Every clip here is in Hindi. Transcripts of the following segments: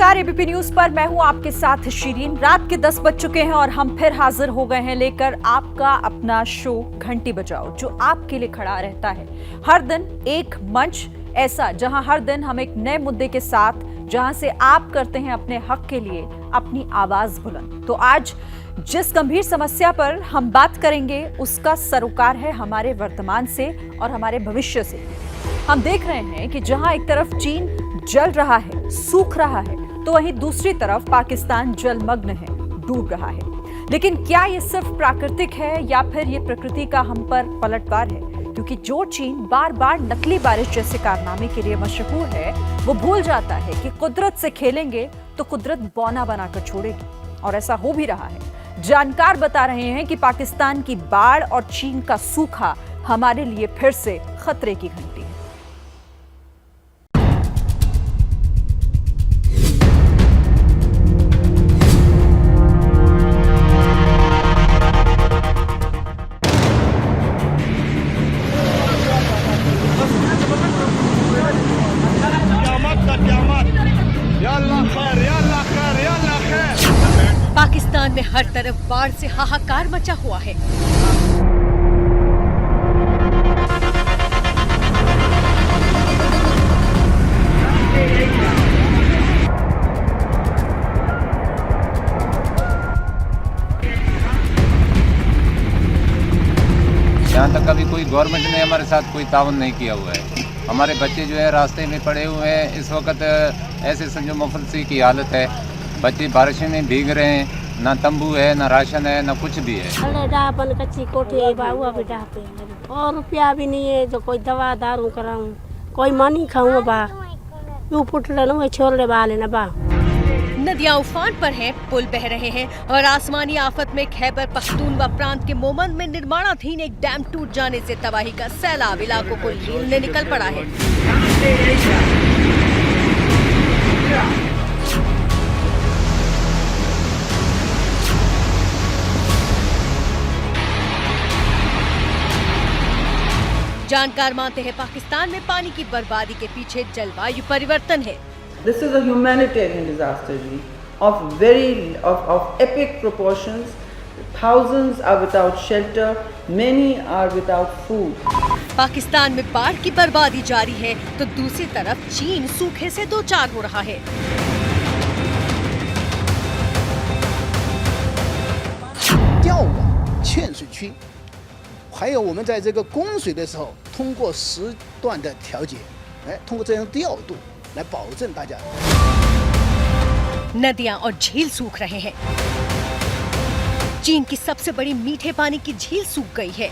नमस्कार, एबीपी न्यूज पर मैं हूं आपके साथ शिरीन। रात के 10 बज चुके हैं और हम फिर हाजिर हो गए हैं लेकर आपका अपना शो घंटी बजाओ, जो आपके लिए खड़ा रहता है हर दिन। एक मंच ऐसा जहां हर दिन हम एक नए मुद्दे के साथ, जहां से आप करते हैं अपने हक के लिए अपनी आवाज बुलंद। तो आज जिस गंभीर समस्या पर हम बात करेंगे उसका सरोकार है हमारे वर्तमान से और हमारे भविष्य से। हम देख रहे हैं कि जहां एक तरफ चीन जल रहा है, सूख रहा है, तो वहीं दूसरी तरफ पाकिस्तान जलमग्न है, डूब रहा है। लेकिन क्या ये सिर्फ प्राकृतिक है या फिर ये प्रकृति का हम पर पलटवार है? क्योंकि जो चीन बार बार नकली बारिश जैसे कारनामे के लिए मशहूर है, वो भूल जाता है कि कुदरत से खेलेंगे तो कुदरत बौना बनाकर छोड़ेगी, और ऐसा हो भी रहा है। जानकार बता रहे हैं कि पाकिस्तान की बाढ़ और चीन का सूखा हमारे लिए फिर से खतरे की घंटी है। पाकिस्तान में हर तरफ बाढ़ से हाहाकार मचा हुआ है। यहाँ तक अभी कोई गवर्नमेंट ने हमारे साथ कोई ताउन नहीं किया हुआ है। हमारे बच्चे जो है रास्ते में पड़े हुए हैं। इस वक्त ऐसे समझो मुफलसी की हालत है। बच्चे बारिश में भीग रहे हैं, ना तंबू है, ना राशन है, ना कुछ भी है। अपन कच्ची कोठी है बाबू, अभी पे और रुपया भी नहीं है जो कोई दवा दारू कराऊं, कोई मानी खाऊं बा यू फुट रहा छोड़ ले बा लेना बा। नदियां उफान पर हैं, पुल बह रहे हैं और आसमानी आफत में खैबर पख्तूनख्वा प्रांत के मोमन में निर्माणाधीन एक डैम टूट जाने से तबाही का सैलाब इलाकों को लीलने निकल पड़ा है। जानकार मानते हैं पाकिस्तान में पानी की बर्बादी के पीछे जलवायु परिवर्तन है। This is a humanitarian disaster of epic proportions. Thousands are without shelter, many are without food. Pakistan में बाढ़ की बर्बादी जारी है तो दूसरी तरफ चीन सूखे से दो चार हो रहा है।调往欠水区，还有我们在这个供水的时候，通过时段的调节，通过这样调度来保证大家。 नदियां और झील सूख रहे हैं। चीन की सबसे बड़ी मीठे पानी की झील सूख गई है।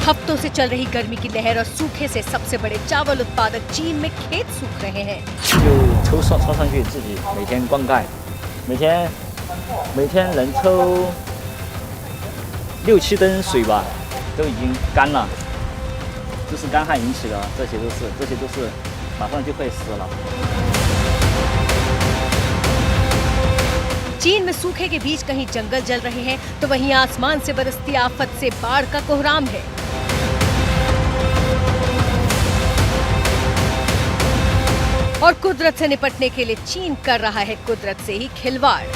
हफ्तों से चल रही गर्मी की लहर और सूखे से सबसे बड़े चावल उत्पादक चीन में खेत सूख रहे हैं। 就抽上去自己每天灌溉，每天能抽6、7吨水吧，都已经干了，这是干旱引起的，这些都是马上就会死了。 चीन में सूखे के बीच कहीं जंगल जल रहे हैं तो वहीं आसमान से बरसती आफत से बाढ़ का कोहराम है। और कुदरत से निपटने के लिए चीन कर रहा है कुदरत से ही खिलवाड़।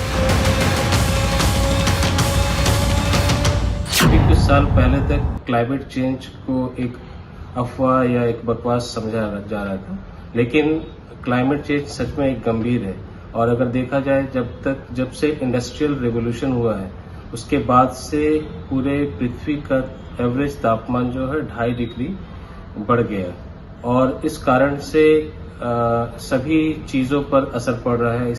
कुछ साल पहले तक क्लाइमेट चेंज को एक अफवाह या एक बकवास समझा जा रहा था, लेकिन क्लाइमेट चेंज सच में एक गंभीर है। और अगर देखा जाए जब से इंडस्ट्रियल रेवोल्यूशन हुआ है, उसके बाद से पूरे पृथ्वी का एवरेज तापमान जो है 2.5 डिग्री बढ़ गया, और इस कारण से सभी चीजों पर असर पड़ रहा है।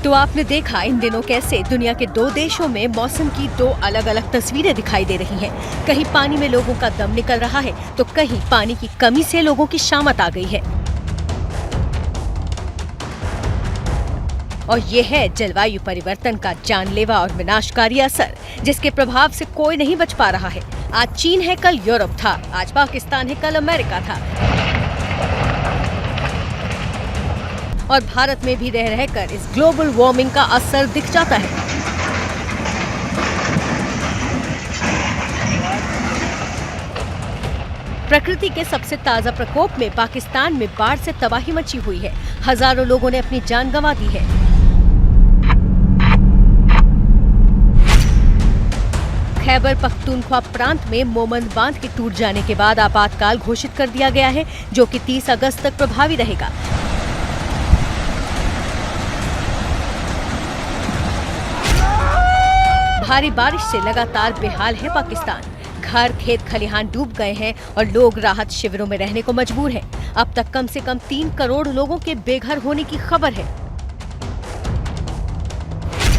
तो आपने देखा इन दिनों कैसे दुनिया के दो देशों में मौसम की दो अलग अलग तस्वीरें दिखाई दे रही हैं। कहीं पानी में लोगों का दम निकल रहा है तो कहीं पानी की कमी से लोगों की शामत आ गई है। और ये है जलवायु परिवर्तन का जानलेवा और विनाशकारी असर, जिसके प्रभाव से कोई नहीं बच पा रहा है। आज चीन है, कल यूरोप था, आज पाकिस्तान है, कल अमेरिका था। और भारत में भी रह रहकर इस ग्लोबल वार्मिंग का असर दिख जाता है। प्रकृति के सबसे ताजा प्रकोप में पाकिस्तान में बाढ़ से तबाही मची हुई है। हजारों लोगों ने अपनी जान गंवा दी है। खैबर पख्तूनख्वा प्रांत में मोमंद बांध के टूट जाने के बाद आपातकाल घोषित कर दिया गया है, जो कि 30 अगस्त तक प्रभावी रहेगा। भारी बारिश से लगातार बेहाल है पाकिस्तान। घर, खेत, खलिहान डूब गए हैं और लोग राहत शिविरों में रहने को मजबूर हैं। अब तक कम से कम 3 करोड़ लोगों के बेघर होने की खबर है।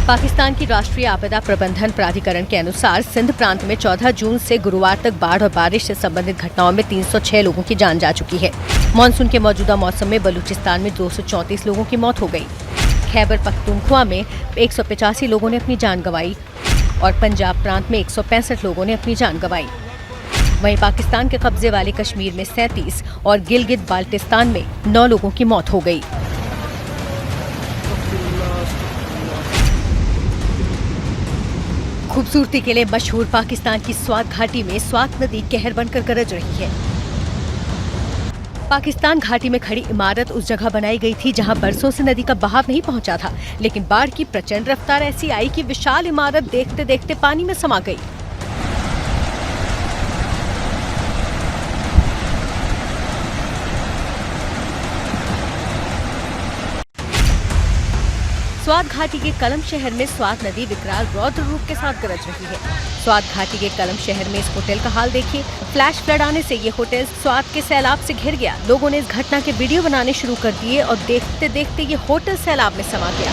पाकिस्तान की राष्ट्रीय आपदा प्रबंधन प्राधिकरण के अनुसार सिंध प्रांत में 14 जून से गुरुवार तक बाढ़ और बारिश से संबंधित घटनाओं में 306 लोगों की जान जा चुकी है। मानसून के मौजूदा मौसम में बलूचिस्तान में 234 लोगों की मौत हो गई। खैबर पख्तूनख्वा में 185 लोगों ने अपनी जान गंवाई और पंजाब प्रांत में 165 लोगों ने अपनी जान गंवाई। वहीं पाकिस्तान के कब्जे वाले कश्मीर में 37 और गिलगित बाल्टिस्तान में 9 लोगों की मौत हो गई। खूबसूरती के लिए मशहूर पाकिस्तान की स्वात घाटी में स्वात नदी कहर बनकर गरज रही है। पाकिस्तान घाटी में खड़ी इमारत उस जगह बनाई गई थी जहां बरसों से नदी का बहाव नहीं पहुंचा था, लेकिन बाढ़ की प्रचंड रफ्तार ऐसी आई कि विशाल इमारत देखते देखते पानी में समा गई। स्वात घाटी के कलम शहर में स्वात नदी विकराल रौद्र रूप के साथ गरज रही है। स्वात घाटी के कलम शहर में इस होटल का हाल देखिए। फ्लैश फ्लड आने से ये होटल स्वात के सैलाब से घिर गया। लोगों ने इस घटना के वीडियो बनाने शुरू कर दिए और देखते देखते ये होटल सैलाब में समा गया।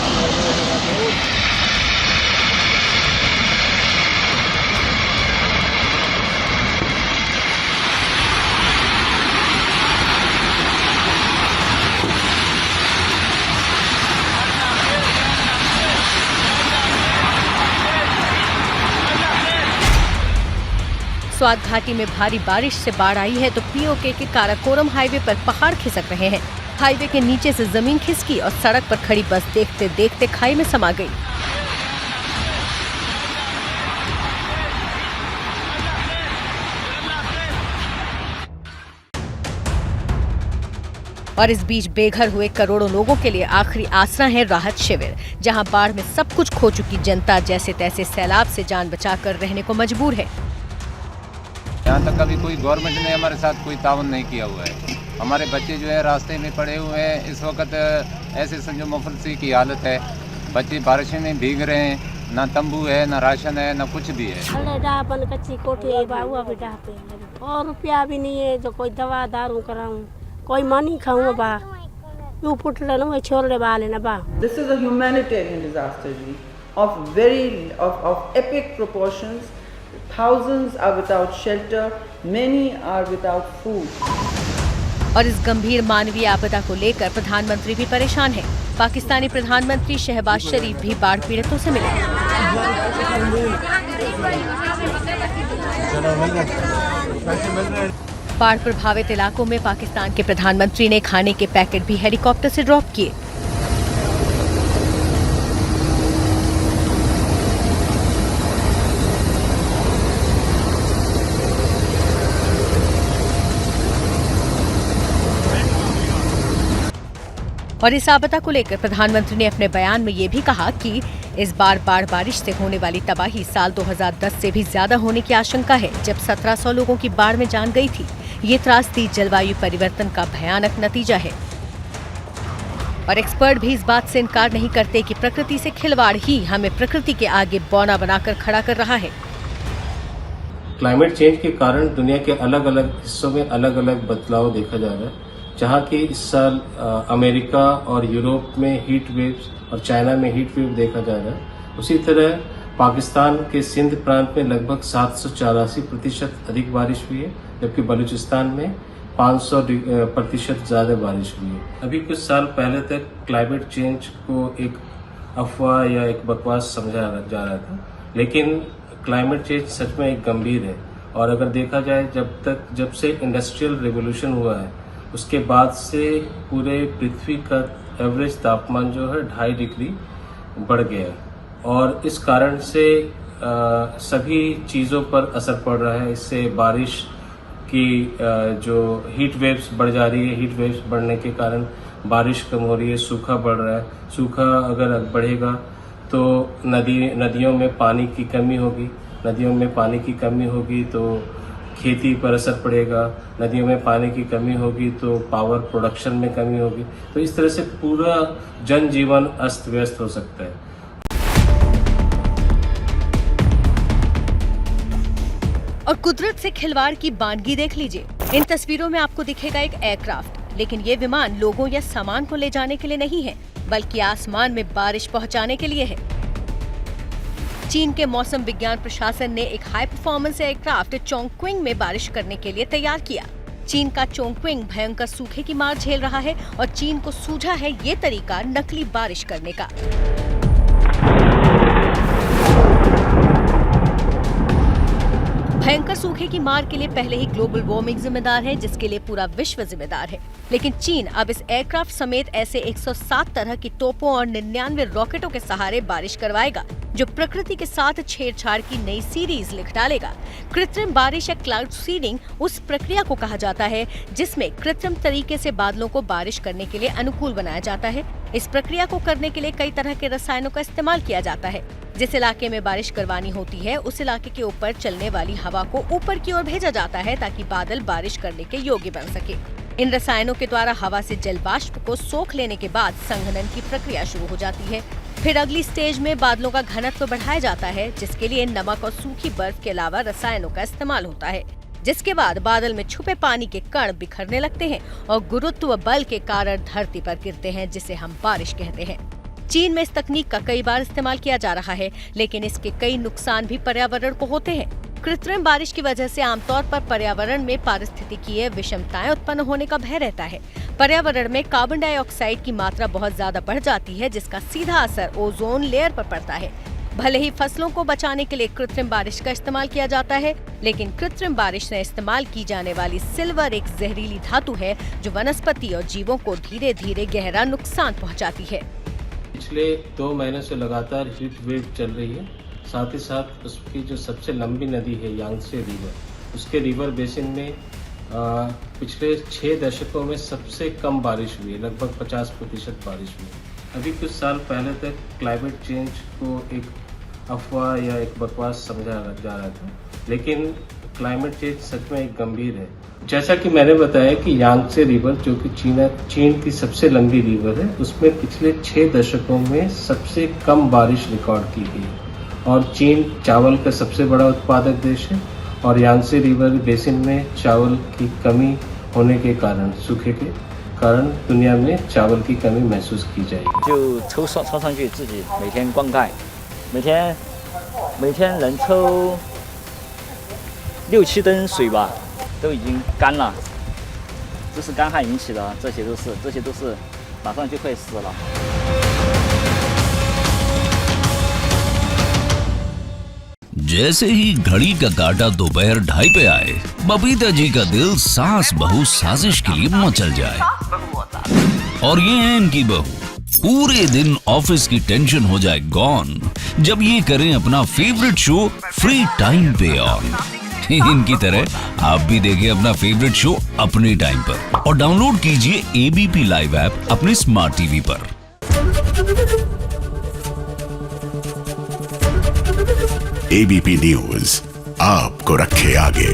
स्वात घाटी में भारी बारिश से बाढ़ आई है तो पीओके के काराकोरम हाईवे पर पहाड़ खिसक रहे हैं। हाईवे के नीचे से जमीन खिसकी और सड़क पर खड़ी बस देखते देखते खाई में समा गई। और इस बीच बेघर हुए करोड़ों लोगों के लिए आखिरी आसरा है राहत शिविर, जहां बाढ़ में सब कुछ खो चुकी जनता जैसे तैसे सैलाब से जान बचाकर रहने को मजबूर है। यहाँ तक कभी कोई गवर्नमेंट ने हमारे साथ कोई ताउन नहीं किया हुआ है। हमारे बच्चे जो है रास्ते में पड़े हुए हैं। इस वक्त ऐसे संजो मुफलसी की हालत है। बच्चे बारिश में भीग रहे हैं। ना तंबू है, ना राशन है, ना कुछ भी है। अपन कच्ची कोठी है, बाबू अभी डापे और रुपया भी नहीं है जो कोई दवा दारू कराऊं, कोई मानी खाऊं बा यू पुटला न छोड़ने वाले ना बा। This is a humanitarian disaster of epic proportions. Thousands are without shelter, many are without food. और इस गंभीर मानवीय आपदा को लेकर प्रधानमंत्री भी परेशान हैं। पाकिस्तानी प्रधानमंत्री शहबाज शरीफ भी बाढ़ पीड़ितों से मिले। बाढ़ प्रभावित इलाकों में पाकिस्तान के प्रधानमंत्री ने खाने के पैकेट भी हेलीकॉप्टर से ड्रॉप किए। और इस आपदा को लेकर प्रधानमंत्री ने अपने बयान में ये भी कहा कि इस बार बारिश से होने वाली तबाही साल 2010 से भी ज्यादा होने की आशंका है, जब 1700 लोगों की बाढ़ में जान गई थी। ये त्रासदी जलवायु परिवर्तन का भयानक नतीजा है। और एक्सपर्ट भी इस बात से इनकार नहीं करते कि प्रकृति से खिलवाड़ ही हमें प्रकृति के आगे बौना बनाकर खड़ा कर रहा है। क्लाइमेट चेंज के कारण दुनिया के अलग अलग हिस्सों में अलग अलग बदलाव देखा जा रहा है। जहाँ की इस साल अमेरिका और यूरोप में हीट वेव्स और चाइना में हीट वेव देखा जा रहा है, उसी तरह पाकिस्तान के सिंध प्रांत में लगभग 784% अधिक बारिश हुई है, जबकि बलूचिस्तान में 500% ज्यादा बारिश हुई है। अभी कुछ साल पहले तक क्लाइमेट चेंज को एक अफवाह या एक बकवास समझा जा रहा था, लेकिन क्लाइमेट चेंज सच में एक गंभीर है। और अगर देखा जाए जब से इंडस्ट्रियल रेवोल्यूशन हुआ है, उसके बाद से पूरे पृथ्वी का एवरेज तापमान जो है 2.5 डिग्री बढ़ गया और इस कारण से सभी चीज़ों पर असर पड़ रहा है। इससे बारिश कि जो हीट वेव्स बढ़ जा रही है, हीट वेव्स बढ़ने के कारण बारिश कम हो रही है, सूखा बढ़ रहा है। सूखा अगर बढ़ेगा तो नदियों में पानी की कमी होगी, नदियों में पानी की कमी होगी तो खेती पर असर पड़ेगा, नदियों में पानी की कमी होगी तो पावर प्रोडक्शन में कमी होगी। तो इस तरह से पूरा जनजीवन अस्त व्यस्त हो सकता है। और कुदरत से खिलवाड़ की बानगी देख लीजिए। इन तस्वीरों में आपको दिखेगा एक एयरक्राफ्ट, लेकिन ये विमान लोगों या सामान को ले जाने के लिए नहीं है, बल्कि आसमान में बारिश पहुंचाने के लिए है। चीन के मौसम विज्ञान प्रशासन ने एक हाई परफॉर्मेंस एयरक्राफ्ट चोंगक्विंग में बारिश करने के लिए तैयार किया। चीन का चोंगक्विंग भयंकर सूखे की मार झेल रहा है और चीन को सूझा है ये तरीका नकली बारिश करने का। भयंकर सूखे की मार के लिए पहले ही ग्लोबल वार्मिंग जिम्मेदार है, जिसके लिए पूरा विश्व जिम्मेदार है। लेकिन चीन अब इस एयरक्राफ्ट समेत ऐसे 107 तरह की तोपों और 99 रॉकेटों के सहारे बारिश करवाएगा, जो प्रकृति के साथ छेड़छाड़ की नई सीरीज लिख डालेगा। कृत्रिम बारिश या क्लाउड सीडिंग उस प्रक्रिया को कहा जाता है जिसमें कृत्रिम तरीके से बादलों को बारिश करने के लिए अनुकूल बनाया जाता है। इस प्रक्रिया को करने के लिए कई तरह के रसायनों का इस्तेमाल किया जाता है। जिस इलाके में बारिश करवानी होती है उस इलाके के ऊपर चलने वाली हवा को ऊपर की ओर भेजा जाता है ताकि बादल बारिश करने के योग्य बन सके। इन रसायनों के द्वारा हवा से जल वाष्प को सोख लेने के बाद संघनन की प्रक्रिया शुरू हो जाती है। फिर अगली स्टेज में बादलों का घनत्व बढ़ाया जाता है, जिसके लिए नमक और सूखी बर्फ के अलावा रसायनों का इस्तेमाल होता है। जिसके बाद बादल में छुपे पानी के कण बिखरने लगते हैं और गुरुत्व बल के कारण धरती पर गिरते हैं, जिसे हम बारिश कहते हैं। चीन में इस तकनीक का कई बार इस्तेमाल किया जा रहा है, लेकिन इसके कई नुकसान भी पर्यावरण को होते हैं। कृत्रिम बारिश की वजह से आमतौर पर पर्यावरण में पारिस्थितिकीय विषमताएं उत्पन्न होने का भय रहता है। पर्यावरण में कार्बन डाइऑक्साइड की मात्रा बहुत ज्यादा बढ़ जाती है, जिसका सीधा असर ओजोन लेयर पर पड़ता है। भले ही फसलों को बचाने के लिए कृत्रिम बारिश का इस्तेमाल किया जाता है, लेकिन कृत्रिम बारिश से इस्तेमाल की जाने वाली सिल्वर एक जहरीली धातु है जो वनस्पति और जीवों को धीरे धीरे गहरा नुकसान पहुंचाती है। पिछले 2 महीनों से लगातार हीट वेव चल रही है। साथ ही साथ उसकी जो सबसे लंबी नदी है यांगत्से रिवर, उसके रिवर बेसिन में पिछले 6 दशकों में सबसे कम बारिश हुई है, लगभग 50% बारिश हुई है। अभी कुछ साल पहले तक क्लाइमेट चेंज को एक अफवाह या एक बकवास समझा जा रहा था, लेकिन क्लाइमेट चेंज सच में एक गंभीर है। जैसा कि मैंने बताया कि यांगत्से रिवर, जो कि चीन की सबसे लंबी रिवर है, उसमें पिछले 6 दशकों में सबसे कम बारिश रिकॉर्ड की गई है। और चीन चावल का सबसे बड़ा उत्पादक देश है और यांगत्से रिवर बेसिन में चावल की कमी होने के कारण, सूखे के कारण दुनिया में चावल की कमी महसूस की जाएगी।就抽上去自己每天灌溉，每天能抽6-7吨水吧，都已经干了，这是干旱引起的，这些都是马上就会死了。जैसे ही घड़ी का काटा दोपहर 2:30 पे आए, बबीता जी का दिल सास बहू साजिश के लिए मचल जाए। और ये है इनकी बहू, पूरे दिन ऑफिस की टेंशन हो जाए गॉन जब ये करें अपना फेवरेट शो फ्री टाइम पे ऑन। इनकी तरह आप भी देखें अपना फेवरेट शो अपने टाइम पर और डाउनलोड कीजिए ABP लाइव ऐप अपने स्मार्ट टीवी पर। ABP न्यूज आपको रखे आगे।